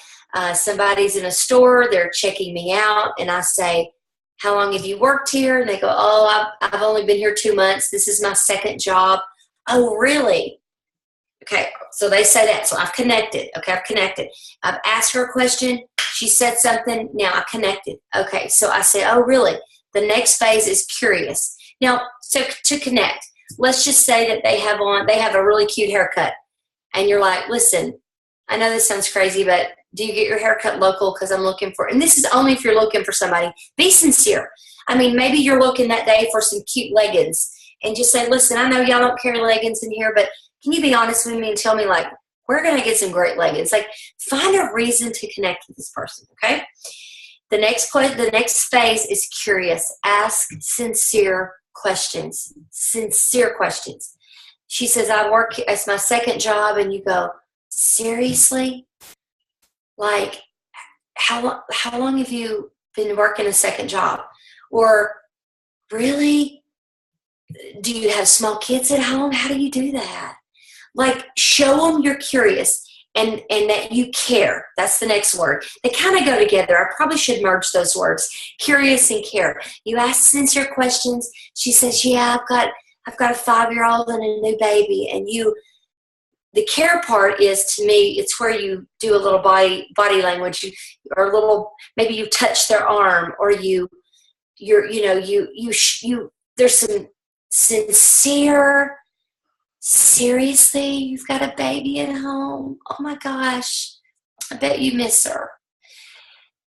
Somebody's in a store, they're checking me out, and I say, how long have you worked here? And they go, oh, I've only been here 2 months. This is my second job. Oh, really? Okay, so they say that. So I've connected. Okay, I've connected. I've asked her a question. She said something. Now I connected. Okay, so I say, oh, really? The next phase is curious. Now, so to connect, let's just say that they have a really cute haircut. And you're like, listen, I know this sounds crazy, but do you get your haircut local? Because I'm looking for, and this is only if you're looking for somebody. Be sincere. I mean, maybe you're looking that day for some cute leggings, and just say, listen, I know y'all don't carry leggings in here, but can you be honest with me and tell me, like, we're going to get some great leggings? Like, find a reason to connect with this person, okay? The next phase is curious. Ask sincere questions. Sincere questions. She says, I work as my second job, and you go, seriously? Like, how long have you been working a second job? Or, really? Do you have small kids at home? How do you do that? Like, show them you're curious and that you care. That's the next word. They kind of go together. I probably should merge those words. Curious and care. You ask sincere questions. She says, yeah, I've got a 5-year-old and a new baby. And the care part is, to me, it's where you do a little body language, or a little, maybe you touch their arm, or there's some sincere, seriously, you've got a baby at home? Oh my gosh, I bet you miss her.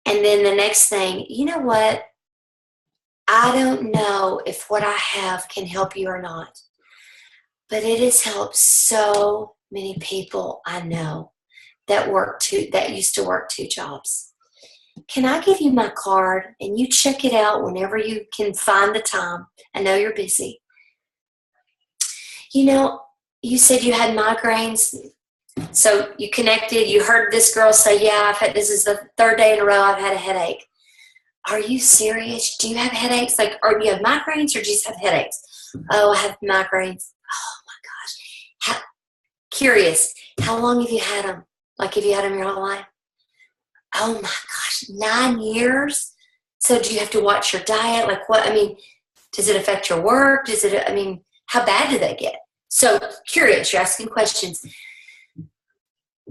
And then the next thing, you know what? I don't know if what I have can help you or not, but it has helped so many people I know that used to work 2 jobs. Can I give you my card and you check it out whenever you can find the time? I know you're busy. You said you had migraines, so you connected. You heard this girl say, yeah, this is the 3rd day in a row I've had a headache. Are you serious? Do you have headaches? Like, or do you have migraines, or do you just have headaches? Oh, I have migraines. Oh my gosh. Curious. How long have you had them? Like, have you had them your whole life? Oh my gosh, 9 years? So do you have to watch your diet? Like, what? I mean, does it affect your work? How bad do they get? So curious, you're asking questions.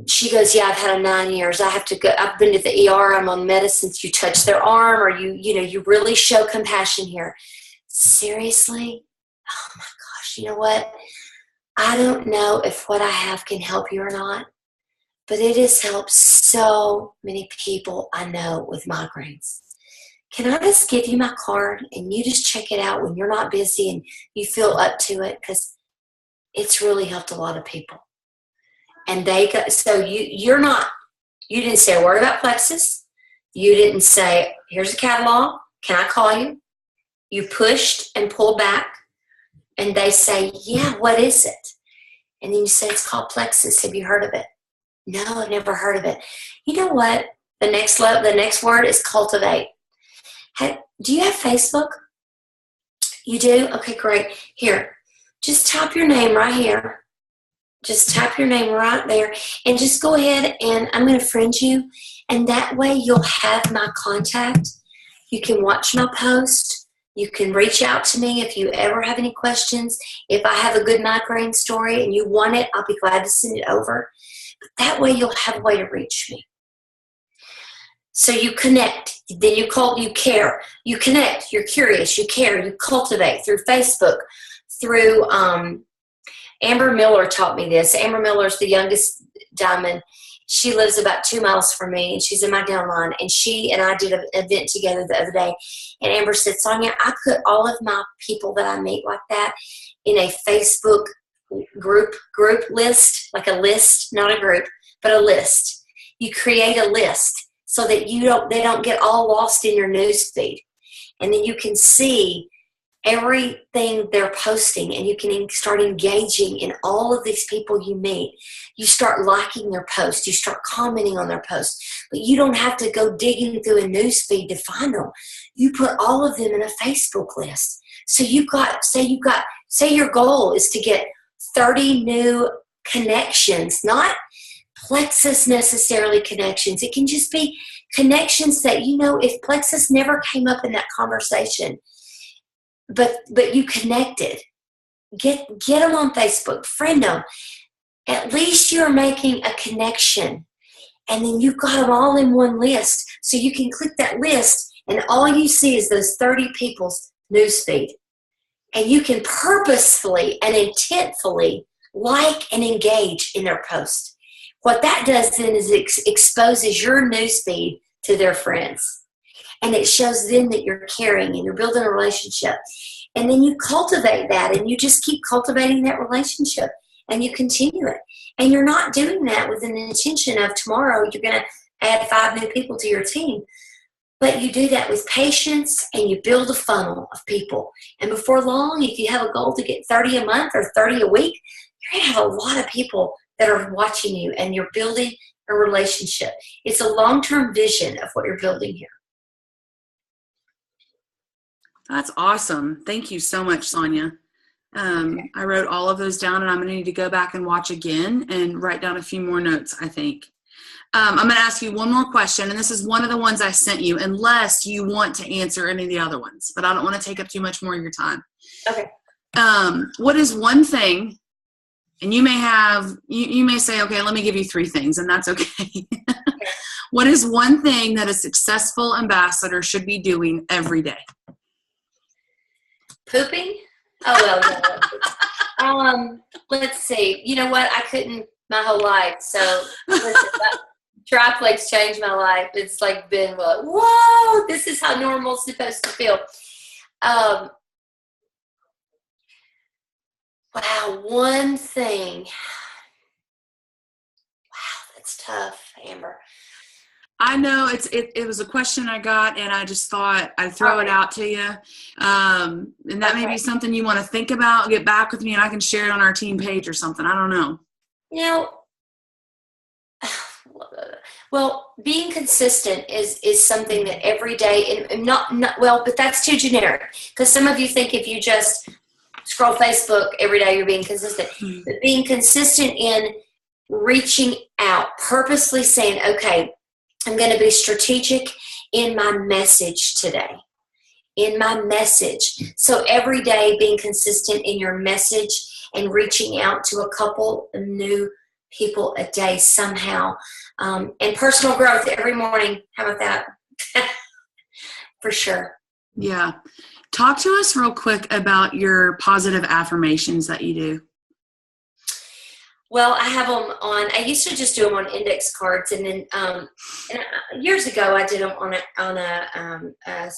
She goes, yeah, I've had them 9 years. I've been to the ER. I'm on medicines. You touch their arm, or you really show compassion here. Seriously? Oh my gosh, you know what? I don't know if what I have can help you or not, but it has helped so many people I know with migraines. can I just give you my card and you just check it out when you're not busy and you feel up to it? Because it's really helped a lot of people. And they got, so you didn't say a word about Plexus. You didn't say, here's a catalog. Can I call you? You pushed and pulled back. And they say, yeah, what is it? And then you say, it's called Plexus. Have you heard of it? No, I've never heard of it. You know what? The next word is cultivate. Do you have Facebook? You do? Okay, great. Here, just type your name right here. Just type your name right there. And just go ahead and I'm going to friend you. And that way you'll have my contact. You can watch my post. You can reach out to me if you ever have any questions. If I have a good migraine story and you want it, I'll be glad to send it over. But that way you'll have a way to reach me. So you connect, then you care. You connect, you're curious, you care, you cultivate through Facebook, through Amber Miller taught me this. Amber Miller's the youngest diamond. She lives about 2 miles from me, and she's in my downline. And she and I did an event together the other day. And Amber said, Sonya, I put all of my people that I meet like that in a Facebook group list, like a list, not a group, but a list. You create a list so that they don't get all lost in your news feed. And then you can see everything they're posting, and you can start engaging in all of these people you meet. You start liking their posts. You start commenting on their posts. But you don't have to go digging through a news feed to find them. You put all of them in a Facebook list. So say your goal is to get 30 new connections, not Plexus necessarily connections. It can just be connections that, if Plexus never came up in that conversation, but you connected, get them on Facebook, friend them. At least you're making a connection, and then you've got them all in one list. So you can click that list, and all you see is those 30 people's newsfeed. And you can purposefully and intentfully like and engage in their post. What that does then is it exposes your newsfeed to their friends. And it shows them that you're caring and you're building a relationship. And then you cultivate that, and you just keep cultivating that relationship, and you continue it. And you're not doing that with an intention of tomorrow you're going to add 5 new people to your team. But you do that with patience, and you build a funnel of people. And before long, if you have a goal to get 30 a month or 30 a week, you're going to have a lot of people that are watching you, and you're building a relationship. It's a long-term vision of what you're building here. That's awesome. Thank you so much, Sonya. I wrote all of those down, and I'm going to need to go back and watch again and write down a few more notes, I think. I'm going to ask you one more question, and this is one of the ones I sent you, unless you want to answer any of the other ones, but I don't want to take up too much more of your time. Okay. What is one thing, and you may say, okay, let me give you 3 things, and that's okay. What is one thing that a successful ambassador should be doing every day? Pooping? Oh, well, no. Let's see. You know what? I couldn't my whole life. So, listen, triplex changed my life. It's like been, whoa, this is how normal is supposed to feel. Wow, one thing. Wow, that's tough, Amber. I know it was a question I got, and I just thought I'd throw it out to you. And that may be something you want to think about, get back with me, and I can share it on our team page or something. I don't know. Well, being consistent is something that every day, and not but that's too generic, because some of you think if you just scroll Facebook every day, you're being consistent. But being consistent in reaching out, purposely saying, okay, I'm going to be strategic in my message today, in my message. So every day being consistent in your message and reaching out to a couple of new people a day somehow. And personal growth every morning. How about that? For sure. Yeah. Talk to us real quick about your positive affirmations that you do. Well, I have them on. I used to just do them on index cards, and then years ago I did them on a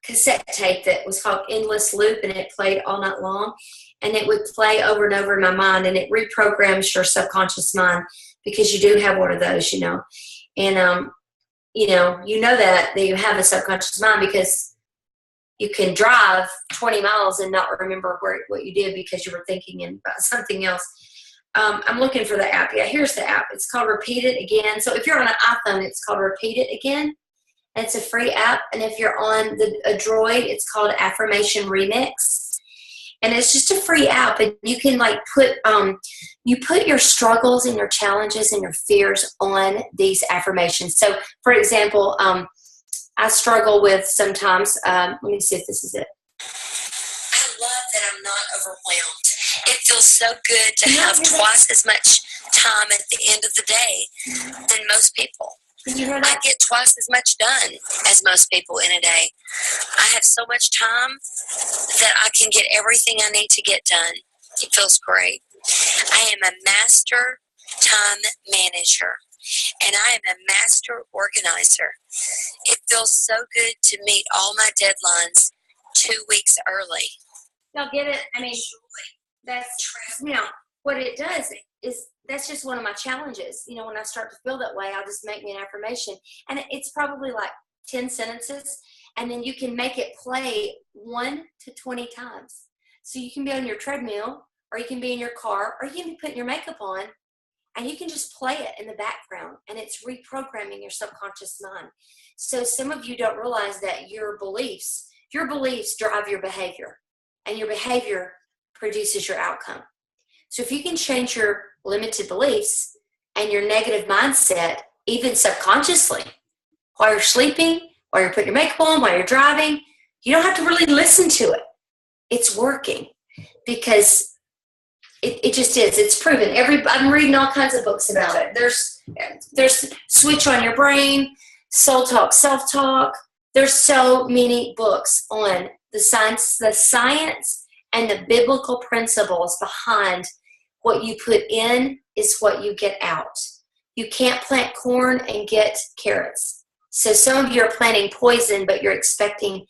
cassette tape that was called Endless Loop, and it played all night long, and it would play over and over in my mind, and it reprograms your subconscious mind, because you do have one of those, and you know that you have a subconscious mind, because you can drive 20 miles and not remember what you did because you were thinking about something else. I'm looking for the app. Yeah, here's the app. It's called Repeat It Again. So if you're on an iPhone, it's called Repeat It Again. And it's a free app. And if you're on a Droid, it's called Affirmation Remix. And it's just a free app. And you can put your struggles and your challenges and your fears on these affirmations. So for example, I struggle with sometimes, let me see if this is it. I love that I'm not overwhelmed. It feels so good to have twice as much time at the end of the day than most people. I get twice as much done as most people in a day. I have so much time that I can get everything I need to get done. It feels great. I am a master time manager, and I am a master organizer. It feels so good to meet all my deadlines 2 weeks early. Y'all get it? I mean, what it does is that's just one of my challenges. When I start to feel that way, I'll just make me an affirmation. And it's probably like 10 sentences. And then you can make it play 1 to 20 times. So you can be on your treadmill, or you can be in your car, or you can be putting your makeup on, and you can just play it in the background, and it's reprogramming your subconscious mind. So some of you don't realize that your beliefs drive your behavior, and your behavior produces your outcome. So if you can change your limited beliefs and your negative mindset, even subconsciously, while you're sleeping, while you're putting your makeup on, while you're driving, you don't have to really listen to it. It's working, because it just is. It's proven. I'm reading all kinds of books about it. There's Switch on Your Brain, Soul Talk, Self-Talk. There's so many books on the science and the biblical principles behind what you put in is what you get out. You can't plant corn and get carrots. So some of you are planting poison, but you're expecting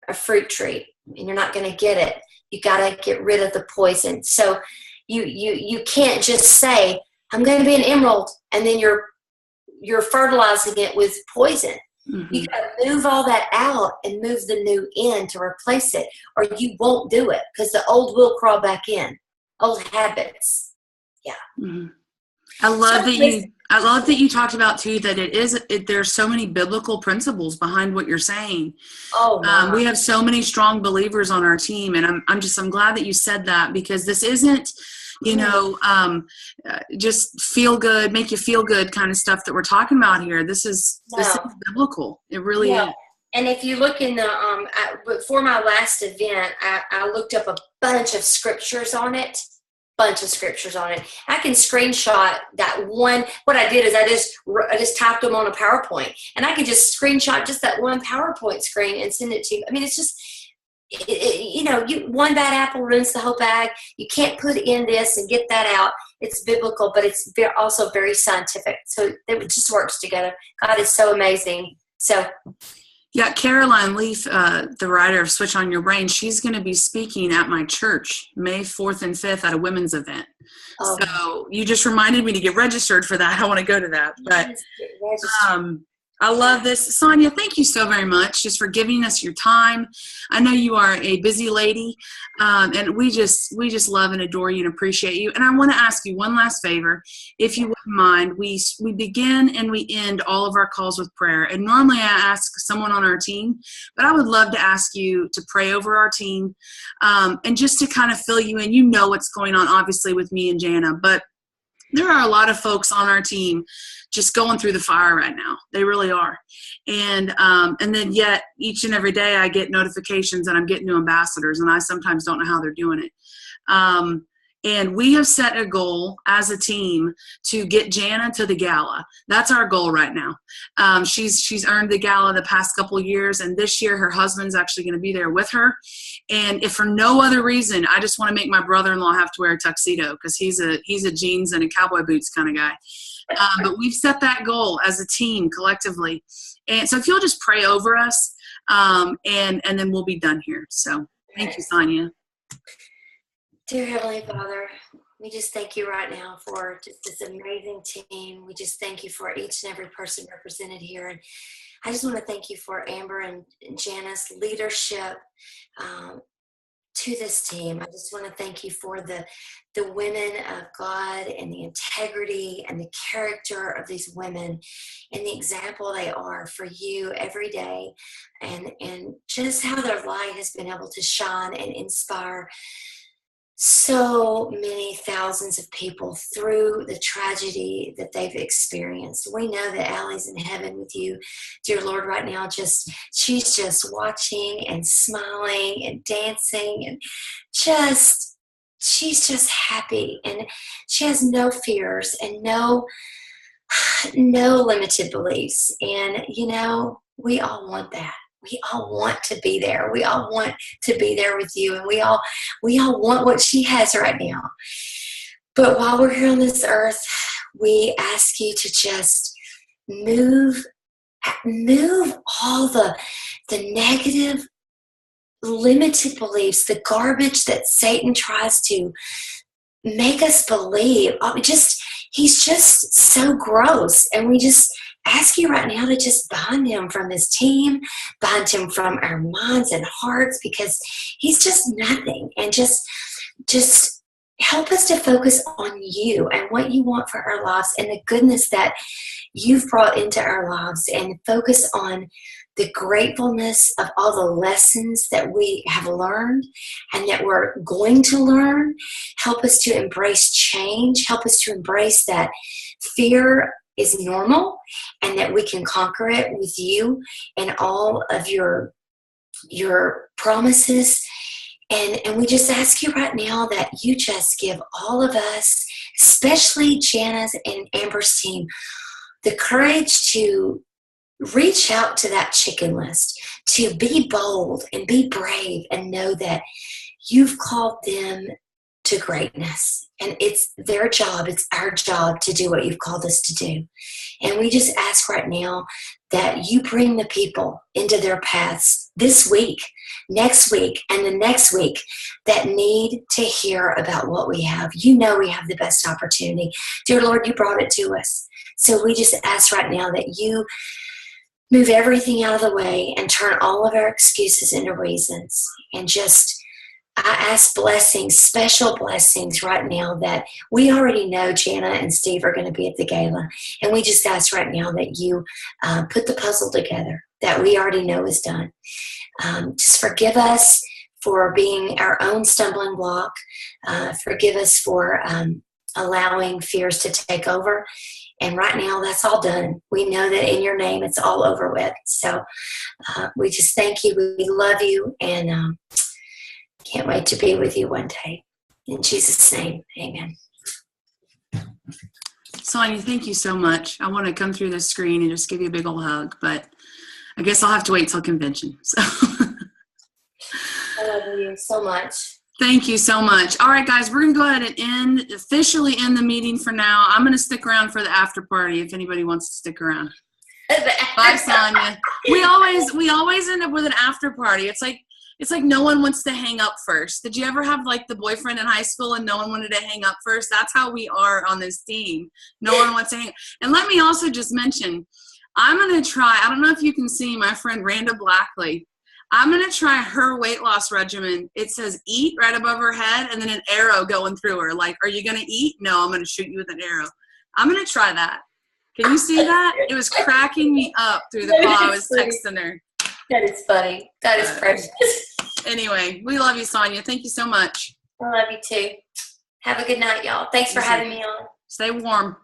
a fruit tree, and you're not going to get it. You got to get rid of the poison. So you can't just say, I'm going to be an emerald, and then you're fertilizing it with poison. Mm-hmm. You got to move all that out and move the new in to replace it, or you won't do it, because the old will crawl back in. Old habits. Yeah. Mm-hmm. I love that you talked about too that there's so many biblical principles behind what you're saying. Oh, we have so many strong believers on our team, and I'm glad that you said that, because this isn't, just make you feel good kind of stuff that we're talking about here. This is biblical. It really is. And if you look in before my last event, I looked up a bunch of scriptures on it. I can screenshot that one. What I did is I just typed them on a PowerPoint, and I can just screenshot just that one PowerPoint screen and send it to you. I mean, it's just, one bad apple ruins the whole bag. You can't put in this and get that out. It's biblical, but it's also very scientific. So it just works together. God is so amazing. So. Yeah, Caroline Leaf, the writer of Switch on Your Brain, she's going to be speaking at my church May 4th and 5th at a women's event. Oh. So you just reminded me to get registered for that. I want to go to that. But I love this. Sonya, thank you so very much just for giving us your time. I know you are a busy lady, and we just love and adore you and appreciate you. And I want to ask you one last favor, if you wouldn't mind. We begin and we end all of our calls with prayer. And normally I ask someone on our team, but I would love to ask you to pray over our team, and just to kind of fill you in. You know what's going on, obviously, with me and Jana, but there are a lot of folks on our team just going through the fire right now. They really are. And then yet each and every day I get notifications that I'm getting new ambassadors, and I sometimes don't know how they're doing it. And we have set a goal as a team to get Jana to the gala. That's our goal right now. She's earned the gala the past couple years, and this year her husband's actually going to be there with her. And if for no other reason, I just want to make my brother-in-law have to wear a tuxedo because he's a jeans and a cowboy boots kind of guy. But we've set that goal as a team collectively. And so if you'll just pray over us, and then we'll be done here. So thank you, Sonya. Dear Heavenly Father, we just thank you right now for just this amazing team. We just thank you for each and every person represented here. And I just want to thank you for Amber and Jana's leadership to this team. I just want to thank you for the women of God and the integrity and the character of these women and the example they are for you every day, and just how their light has been able to shine and inspire so many thousands of people through the tragedy that they've experienced. We know that Allie's in heaven with you, dear Lord, right now. She's just watching and smiling and dancing, and she's just happy, and she has no fears and no limited beliefs. And we all want that. We all want to be there. We all want to be there with you, and we all want what she has right now. But while we're here on this earth, we ask you to just move all the negative, limited beliefs, the garbage that Satan tries to make us believe. He's just so gross, and we just ask you right now to just bind him from this team, bind him from our minds and hearts, because he's just nothing. And just help us to focus on you and what you want for our lives and the goodness that you've brought into our lives, and focus on the gratefulness of all the lessons that we have learned and that we're going to learn. Help us to embrace change. Help us to embrace that fear is normal and that we can conquer it with you and all of your promises. And we just ask you right now that you just give all of us, especially Jana's and Amber's team, the courage to reach out to that chicken list, to be bold and be brave and know that you've called them to greatness. And it's their job, it's our job to do what you've called us to do. And we just ask right now that you bring the people into their paths this week, next week, and the next week that need to hear about what we have. You know we have the best opportunity. Dear Lord, you brought it to us. So we just ask right now that you move everything out of the way and turn all of our excuses into reasons. And I ask blessings, special blessings right now that we already know Jana and Steve are going to be at the gala. And we just ask right now that you put the puzzle together that we already know is done. Just forgive us for being our own stumbling block. Forgive us for allowing fears to take over. And right now, that's all done. We know that in your name, it's all over with. So we just thank you. We love you, and can't wait to be with you one day. In Jesus' name, amen. Sonya, thank you so much. I want to come through the screen and just give you a big old hug, but I guess I'll have to wait till convention. So I love you so much. Thank you so much. All right, guys, we're going to go ahead and officially end the meeting for now. I'm going to stick around for the after party if anybody wants to stick around. Bye, Sonya. We always end up with an after party. It's like no one wants to hang up first. Did you ever have like the boyfriend in high school and no one wanted to hang up first? That's how we are on this team. No one wants to hang up. And let me also just mention, I'm going to try, I don't know if you can see my friend Randa Blackley. I'm going to try her weight loss regimen. It says eat right above her head and then an arrow going through her. Like, are you going to eat? No, I'm going to shoot you with an arrow. I'm going to try that. Can you see that? It was cracking me up through the call. I was texting her. That is funny. That is precious. Anyway, we love you, Sonya. Thank you so much. I love you too. Have a good night, y'all. Thanks for having me on. Stay warm.